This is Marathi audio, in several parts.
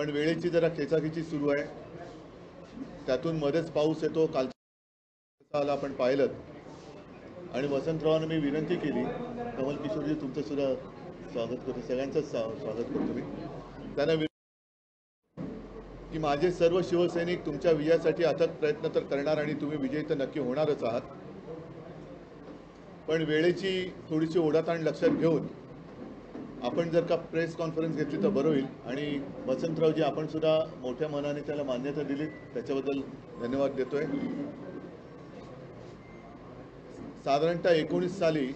पण वेळेची जरा खेचाखेची सुरू आहे। त्यातून मध्येच पाऊस येतो, कालचा आपण पाहिलं। आणि वसंतरावांना मी विनंती केली, कमल किशोरजी तुमचं सुद्धा स्वागत करतो, सगळ्यांचं स्वागत करतो मी। त्यांना की माझे सर्व शिवसैनिक तुमच्या विजयासाठी अथक प्रयत्न तर करणार आणि तुम्ही विजयी तर नक्की होणारच आहात, पण वेळेची थोडीशी ओढाताण लक्षात घेऊन आपण जर का प्रेस कॉन्फरन्स घेतली तर बरं होईल। आणि वसंतरावजी आपण सुद्धा मोठ्या मनाने त्याला मान्यता दिली, त्याच्याबद्दल धन्यवाद देतोय। साधारणतः 19 साली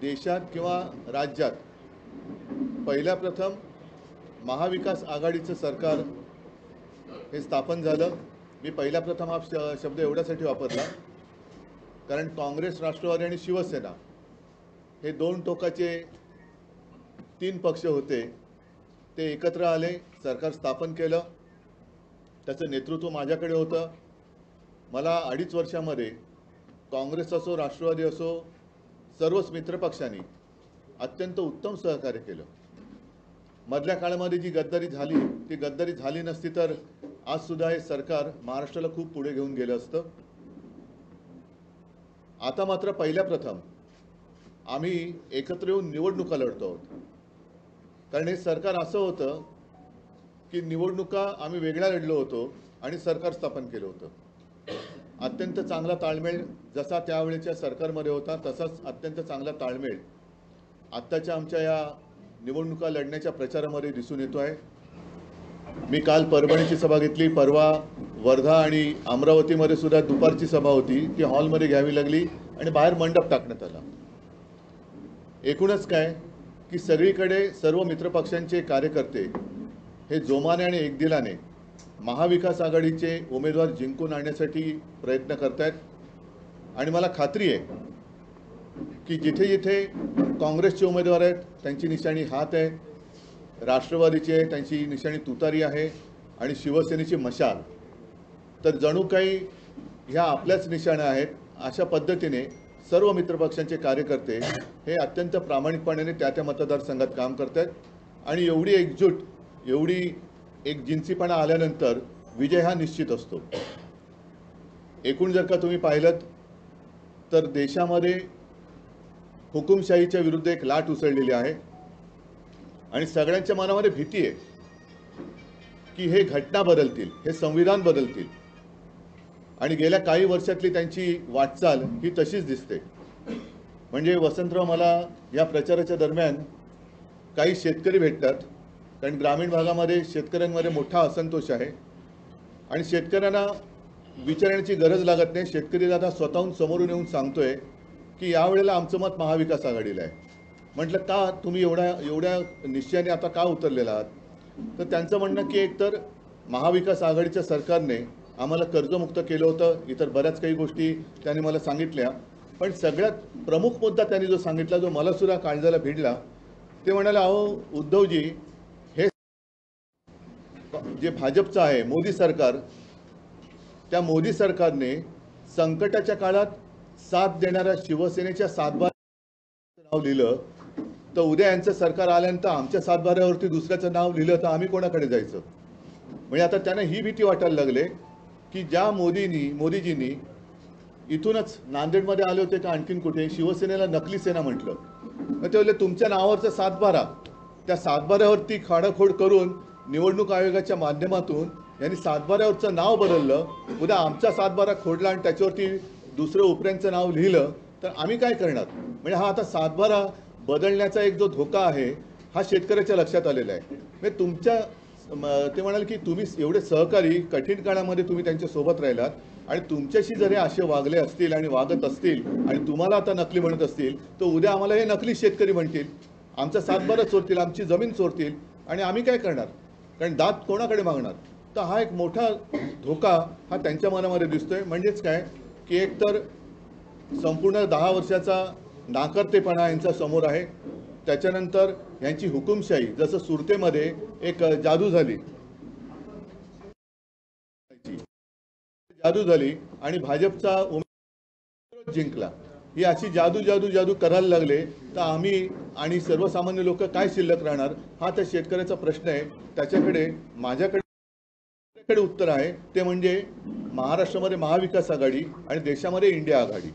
देशात किंवा राज्यात पहिल्या प्रथम महाविकास आघाडीचं सरकार हे स्थापन झालं। मी पहिल्या प्रथम हा शब्द एवढ्यासाठी वापरला कारण काँग्रेस, राष्ट्रवादी आणि शिवसेना हे दोन टोकाचे तीन पक्ष होते, ते एकत्र आले, सरकार स्थापन केलं। त्याचं नेतृत्व माझ्याकडे होतं। मला 2.5 वर्षामध्ये काँग्रेस असो, राष्ट्रवादी असो, सर्वच मित्रपक्षांनी अत्यंत उत्तम सहकार्य केलं। मधल्या काळामध्ये जी गद्दारी झाली ती गद्दारी झाली नसती तर आज सुद्धा हे सरकार महाराष्ट्राला खूप पुढे घेऊन गेलं असतं। आता मात्र पहिल्या प्रथम आम्ही एकत्र येऊन निवडणुका लढतो आहोत, कारण हे सरकार असं होतं की निवडणुका आम्ही वेगळ्या लढलो होतो आणि सरकार स्थापन केलं होतं। अत्यंत चांगला ताळमेळ जसा त्यावेळेच्या सरकारमध्ये होता तसाच अत्यंत चांगला ताळमेळ आत्ताच्या आमच्या या निवडणुका लढण्याच्या प्रचारामध्ये दिसून येतो आहे। मी काल परभणीची सभा घेतली, परवा वर्धा आणि अमरावतीमध्ये सुद्धा दुपारची सभा होती, ती हॉलमध्ये घ्यावी लागली आणि बाहेर मंडप टाकण्यात आला। एकूणच काय की सगळीकडे सर्व मित्रपक्षांचे कार्यकर्ते हे जोमाने आणि एकदिलाने महाविकास आघाडीचे उमेदवार जिंकून आणण्यासाठी प्रयत्न करतात। आणि मला खात्री आहे की जिथे जिथे काँग्रेसचे उमेदवार आहेत त्यांची निशाणी हात आहे, राष्ट्रवादीची आहे त्यांची निशाणी तुतारी आहे, आणि शिवसेनेची मशाल तर जणू काही ह्या आपल्याच निशाण्या आहेत। अशा पद्धतीने सर्व मित्रपक्षांचे कार्यकर्ते हे अत्यंत प्रामाणिकपणे त्या मतदारसंघात काम करतात आणि एवढी एकजूट, एवढी एक जिन्सीपणा आल्यानंतर विजय हा निश्चित असतो। एकूण जर का तुम्ही पाहिलं तर देशामध्ये हुकुमशाहीच्या विरुद्ध एक लाट उसळलेली आहे आणि सगळ्यांच्या मनामध्ये भीती आहे की हे घटना बदलतील, हे संविधान बदलतील, आणि गेल्या काही वर्षातली त्यांची वाटचाल ही तशीच दिसते। म्हणजे वसंतराव, मला या प्रचाराच्या दरम्यान काही शेतकरी भेटतात, कारण ग्रामीण भागामध्ये शेतकऱ्यांमध्ये मोठा असंतोष आहे आणि शेतकऱ्यांना विचारण्याची गरज लागत नाही। शेतकरी आता स्वतःहून समोरून येऊन सांगतोय की यावेळेला आमचं मत महाविकास आघाडीला आहे। म्हटलं का तुम्ही एवढ्या निश्चयाने आता का उतरलेला आहात? तर त्यांचं म्हणणं की एकतर महाविकास आघाडीच्या सरकारने आम्हाला कर्जमुक्त केलं होतं, इतर बऱ्याच काही गोष्टी त्यांनी मला सांगितल्या, पण सगळ्यात प्रमुख मुद्दा त्यांनी जो सांगितला, जो मला सुद्धा काळजाला भिडला, ते म्हणाले, अहो उद्धवजी, हे जे भाजपचं आहे मोदी सरकार, त्या मोदी सरकारने संकटाच्या काळात साथ देणाऱ्या शिवसेनेच्या सातबाऱ्याचं नाव लिहिलं, तर उद्या यांचं सरकार आल्यानंतर आमच्या सातबाऱ्यावरती दुसऱ्याचं नाव लिहिलं तर आम्ही कोणाकडे जायचं? म्हणजे आता त्यांना ही भीती वाटायला लागले की ज्या मोदीजींनी इथूनच नांदेडमध्ये आले होते का आणखीन कुठे शिवसेनेला नकली सेना म्हटलं, मग ते बोलले तुमच्या नावावरचा सातबारा, त्या सातबाऱ्यावरती खाडाखोड करून निवडणूक आयोगाच्या माध्यमातून यांनी सातबाऱ्यावरचं नाव बदललं, उद्या आमचा सातबारा खोडला आणि त्याच्यावरती दुसरं उपऱ्यांचं नाव लिहिलं तर आम्ही काय करणार? म्हणजे हा आता सातबारा बदलण्याचा एक जो धोका आहे हा शेतकऱ्याच्या लक्षात आलेला आहे। म्हणजे तुमच्या ते म्हणाले की तुम्ही एवढे सहकारी कठीण काळामध्ये तुम्ही त्यांच्या सोबत राहिलात आणि तुमच्याशी जर हे असे वागले असतील आणि वागत असतील आणि तुम्हाला आता नकली म्हणत असतील तर उद्या आम्हाला हे नकली शेतकरी म्हणतील, आमचा सातबारा चोरतील, आमची जमीन चोरतील आणि आम्ही काय करणार? कारण दात कोणाकडे मागणार? तर हा एक मोठा धोका हा त्यांच्या मनामध्ये दिसतोय। म्हणजेच काय की एकतर संपूर्ण 10 वर्षाचा नाकर्तेपणा यांचा समोर आहे, त्याच्यानंतर यांची हुकुमशाही, जसं सुरतेमध्ये एक जादू झाली आणि भाजपचा उमेदवार जिंकला, ही अशी जादू जादू जादू करायला लागले तर आम्ही आणि सर्वसामान्य लोक काय शिल्लक राहणार, हा त्या शेतकऱ्याचा प्रश्न आहे. त्याच्याकडे माझ्याकडे उत्तर आहे, ते म्हणजे महाराष्ट्रामध्ये महाविकास आघाडी आणि देशामध्ये इंडिया आघाडी.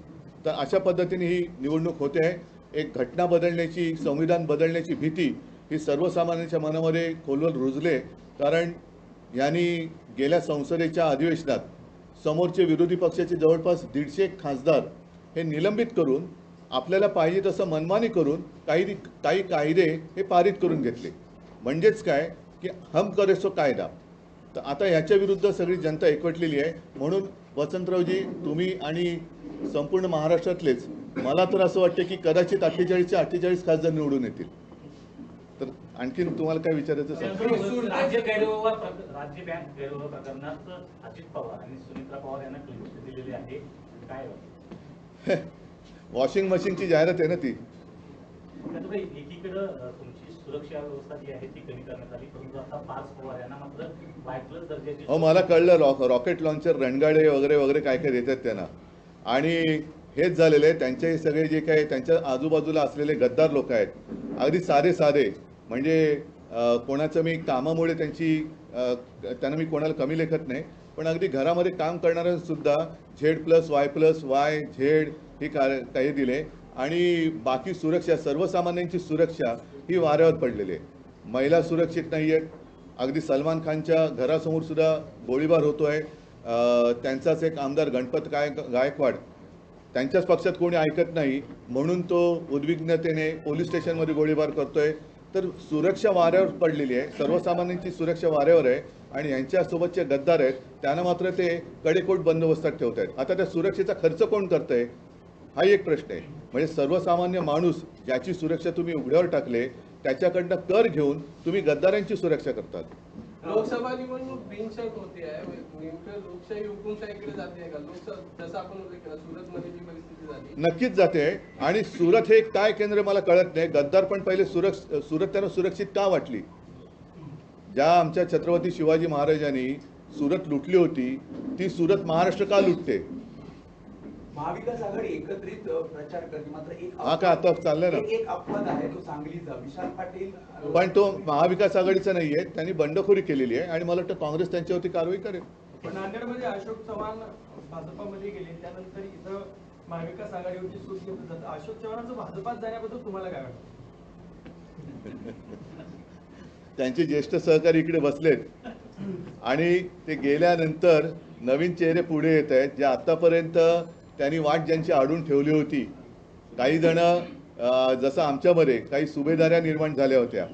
तर अशा पद्धतीने ही निवडणूक होते आहे. एक घटना बदलण्याची, संविधान बदलण्याची भीती ही सर्वसामान्यांच्या मनामध्ये खोलवर रुजले. कारण यांनी गेल्या संसदेच्या अधिवेशनात समोरचे विरोधी पक्षाचे जवळपास 150 खासदार हे निलंबित करून आपल्याला पाहिजे तसं मनमानी करून काही कायदे हे पारित करून घेतले. म्हणजेच काय की हम करे सो कायदा. तर आता याच्या विरुद्ध सगळी जनता एकवटलेली आहे. म्हणून वसंतरावजी, तुम्ही आणि संपूर्ण महाराष्ट्रातलेच, मला तर असं वाटतं की कदाचित 48चे 48 खासदार निवडून येतील. तर आणखीन तुम्हाला काय विचारायचं सांगा. राज्य बँक गैरव्यवहार प्रकरणात अजित पवार आणि सुमित्रा पवार यांना क्लीन चिट दिलेली आहे. काय वॉशिंग मशीनची जाहिरात आहे ना ती. एकीकडे तुमची सुरक्षा व्यवस्था जी आहे ती कमी करण्यात आली, परंतु आता पार्थ पवार यांना मात्र बायप्लस दर्जाची. हो, मला कळलं. रॉकेट लॉन्चर, रणगाडे वगैरे वगैरे काय काय देतात त्यांना. आणि हेच झालेलं आहे. त्यांचे सगळे जे काही त्यांच्या आजूबाजूला असलेले गद्दार लोक आहेत, अगदी साधे म्हणजे कोणाचं मी कामामुळे त्यांना मी कोणाला कमी लेखत नाही, पण अगदी घरामध्ये काम करणाऱ्यांसुद्धा Z+Y+Y झेड ही काही दिले. आणि बाकी सुरक्षा, सर्वसामान्यांची सुरक्षा ही वाऱ्यावर पडलेली आहे. महिला सुरक्षित नाही आहेत. अगदी सलमान खानच्या घरासमोर सुद्धा गोळीबार होतो आहे. त्यांचाच एक आमदार गणपत गायकवाड, त्यांच्याच पक्षात कोणी ऐकत नाही म्हणून तो उद्विग्नतेने पोलीस स्टेशनमध्ये गोळीबार करतोय. तर सुरक्षा वाऱ्यावर पडलेली आहे. सर्वसामान्यांची सुरक्षा वाऱ्यावर आहे. आणि यांच्यासोबतचे गद्दार आहेत, त्यांना मात्र ते कडेकोट बंदोबस्तात ठेवत आहेत. आता त्या सुरक्षेचा खर्च कोण करतंय, हा एक प्रश्न आहे. म्हणजे सर्वसामान्य माणूस ज्याची सुरक्षा तुम्ही उघड्यावर टाकले, त्याच्याकडनं कर घेऊन तुम्ही गद्दारांची सुरक्षा करतात. लोकसभा निवडणूक बिनशर्त होते आहे. नेमकं लोकशाही हुकुमशाहीकडे जाते का? जसं आपण उल्लेख केला, सुरतमध्ये जी परिस्थिती झाली नक्कीच जाते. आणि सुरत हे काय केंद्र मला कळत नाही. गद्दार पण पहिले सुरत त्यांना सुरक्षित का वाटली? ज्या आमच्या छत्रपती शिवाजी महाराजांनी सुरत लुटली होती, ती सुरत महाराष्ट्र का लुटते? महाविकास आघाडी एकत्रित प्रचार करते, मात्र हा का आता चाललंय ना, एक अपवाद आहे तो सांगलीचा. विशाल पाटील, पण तो महाविकास आघाडीचा नाहीये. त्यांनी बंडखोरी केलेली आहे आणि मला वाटतं काँग्रेस त्यांच्यावरती कारवाई करेल. पण नांदेडमध्ये अशोक चव्हाण भाजपामध्ये गेले, त्यानंतर इथं महाविकास आघाडीवरची सूट घेतली जातं. अशोक चव्हाणांचं भाजपात जाण्याबद्दल तुम्हाला काय वाटतं? त्यांचे ज्येष्ठ सहकारी इकडे बसलेत आणि ते गेल्यानंतर नवीन चेहरे पुढे येत आहेत, जे आतापर्यंत त्यांनी वाट ज्यांची आडून ठेवली होती. काही जण जसं आमच्यामध्ये काही सुभेदाऱ्या निर्माण झाल्या होत्या,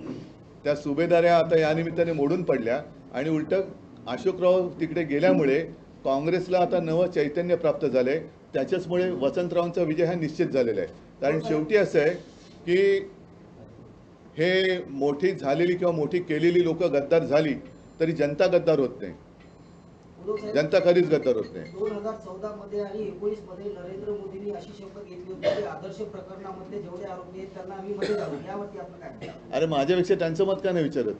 त्या सुभेदाऱ्या आता या निमित्ताने मोडून पडल्या. आणि उलटं अशोकराव तिकडे गेल्यामुळे काँग्रेसला आता नवं चैतन्य प्राप्त झालंय. त्याच्याचमुळे वसंतरावांचा विजय हा निश्चित झालेला आहे. कारण शेवटी असं आहे की हे मोठी झालेली किंवा मोठी केलेली लोक गद्दार झाली तरी जनता गद्दार होत नाही. जनता कधीच गद्दार होत नाही. 2014 मध्ये आणि 19 मध्ये नरेंद्र मोदींनी अशी शपथ घेतली होती की आदर्श प्रकरणामध्ये जेवढे आरोपी आहेत त्यांना आम्ही मध्ये घालू. यावरती आपलं काय? अरे माझ्यापेक्षा त्यांचं मत का नाही विचारत?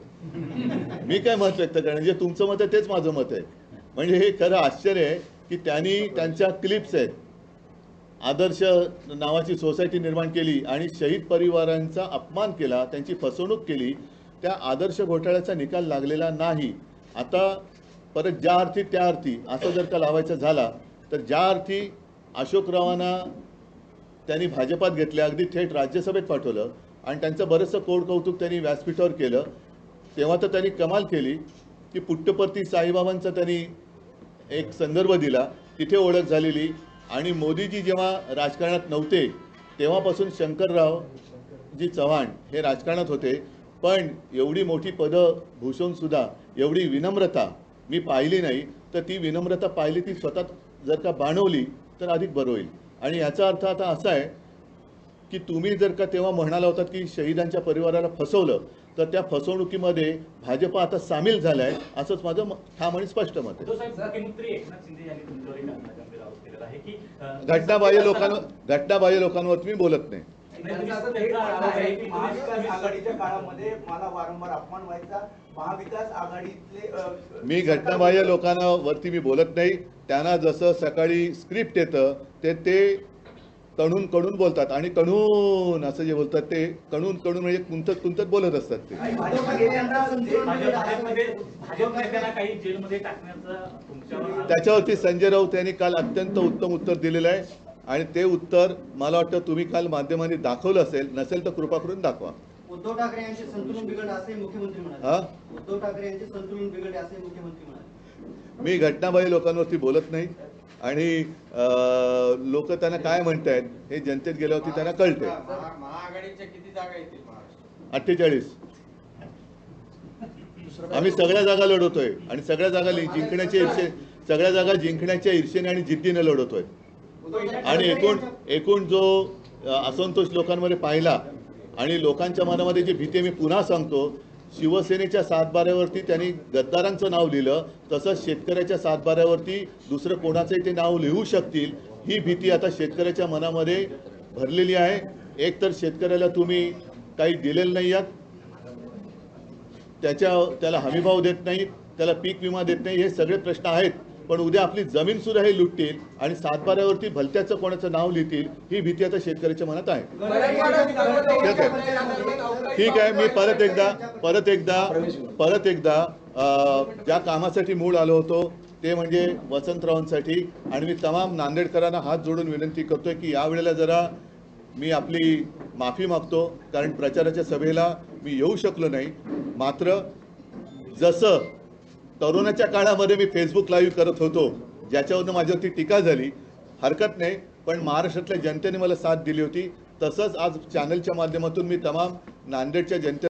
मी काय मत व्यक्त करणार? जे तुमचं मत आहे तेच माझं मत आहे. म्हणजे हे खरं आश्चर्य आहे की त्यांनी त्यांच्या क्लिप्स आहेत, आदर्श नावाची सोसायटी निर्माण केली आणि शहीद परिवारांचा अपमान केला, त्यांची फसवणूक केली. त्या आदर्श घोटाळ्याचा निकाल लागलेला नाही. आता परत ज्या अर्थी त्या अर्थी असं जर का लावायचं झाला तर ज्या अर्थी अशोकरावांना त्यांनी भाजपात घेतले, अगदी थेट राज्यसभेत पाठवलं आणि त्यांचं बरंचसं कौतुक त्यांनी व्यासपीठावर केलं, तेव्हा तर त्यांनी कमाल केली की पुट्टपर्ती साईबाबांचा त्यांनी एक संदर्भ दिला, तिथे ओळख झालेली. आणि मोदीजी जेव्हा राजकारणात नव्हते तेव्हापासून शंकररावजी चव्हाण हे राजकारणात होते, पण एवढी मोठी पदं भूषवूनसुद्धा एवढी विनम्रता मी पाहिली नाही. तर ती विनम्रता पाहिली ती स्वतः जर का बाणवली तर अधिक बरं होईल. आणि याचा अर्थ आता असा आहे की तुम्ही जर का तेव्हा म्हणाला होतात की शहीदांच्या परिवाराला फसवलं, तर त्या फसवणुकीमध्ये भाजप आता सामील झाला आहे, असंच माझं ठाम आणि स्पष्ट मत आहे. मुख्यमंत्री एकनाथ शिंदे यांनी तुमच्यावर एक गंभीर आरोप केलेला आहे की घटनाबाह्य लोकांवर मी बोलत नाही. महाविकास आघाडीच्या काळामध्ये मला वारंवार अपमान व्हायचा. महाविकास आघाडीतले मी घटनाबाह्य लोकांवरती मी बोलत नाही. त्यांना जसं सकाळी स्क्रिप्ट येतं ते कणून कणून बोलतात आणि कणून असं जे बोलतात ते कणून कणून म्हणजे कुंतत कुंतत बोलत असतात ते. भाजप नेत्यांना काही जेलमध्ये टाकण्याचं तुमच्यावर त्याच्यावरती संजय राऊत यांनी काल अत्यंत उत्तम उत्तर दिलेलं आहे आणि ते उत्तर मला वाटतं तुम्ही काल माध्यमांनी दाखवलं असेल, नसेल तर कृपा करून दाखवा. उद्धव ठाकरे यांचे संतुलन बिघडले असे मुख्यमंत्री हा? म्हणाले. उद्धव ठाकरे यांचे संतुलन बिघडले असे मुख्यमंत्री म्हणाले. मी घटनाबाह्य लोकांवरती बोलत नाही आणि लोक त्यांना काय म्हणतायत हे जनतेत गेल्यावरती त्यांना कळते. महाआघाडीच्या किती जागा येतील महाराष्ट्रात? 48. आम्ही सगळ्या जागा लढवतोय आणि सगळ्या जागा जिंकण्याच्या ईर्षेने आणि जिद्दीने लढवतोय. आणि एकूण जो असंतोष लोकांमध्ये पाहिला आणि लोकांच्या मनामध्ये जी भीती, मी पुन्हा सांगतो, शिवसेनेच्या सातबाऱ्यावरती त्यांनी गद्दारांचं नाव लिहिलं, तसंच शेतकऱ्याच्या सातबाऱ्यावरती दुसरं कोणाचंही ते नाव लिहू शकतील, ही भीती आता शेतकऱ्याच्या मनामध्ये भरलेली आहे. एक तर शेतकऱ्याला तुम्ही काही दिलेलं नाही आहात, त्याला हमीभाव देत नाहीत, त्याला पीक विमा देत नाही, हे सगळे प्रश्न आहेत. पण उद्या आपली जमीन सुद्धा हे लुटतील आणि सातबाऱ्यावरती भलत्याचं कोणाचं नाव लिहितील, ही भीती आता शेतकऱ्याच्या मनात आहे. ठीक आहे, मी परत एकदा ज्या कामासाठी मूळ आलो होतो ते म्हणजे वसंतरावांसाठी, आणि मी तमाम नांदेडकरांना हात जोडून विनंती करतोय की यावेळेला जरा मी आपली माफी मागतो, कारण प्रचाराच्या सभेला मी येऊ शकलो नाही. मात्र जसं तरुणाच्या काळामध्ये मी फेसबुक लाईव्ह करत होतो, ज्याच्यावरनं माझ्यावरती टीका झाली, हरकत नाही, पण महाराष्ट्रातल्या जनतेने मला साथ दिली होती, तसंच आज चॅनलच्या माध्यमातून मी तमाम नांदेडच्या जनते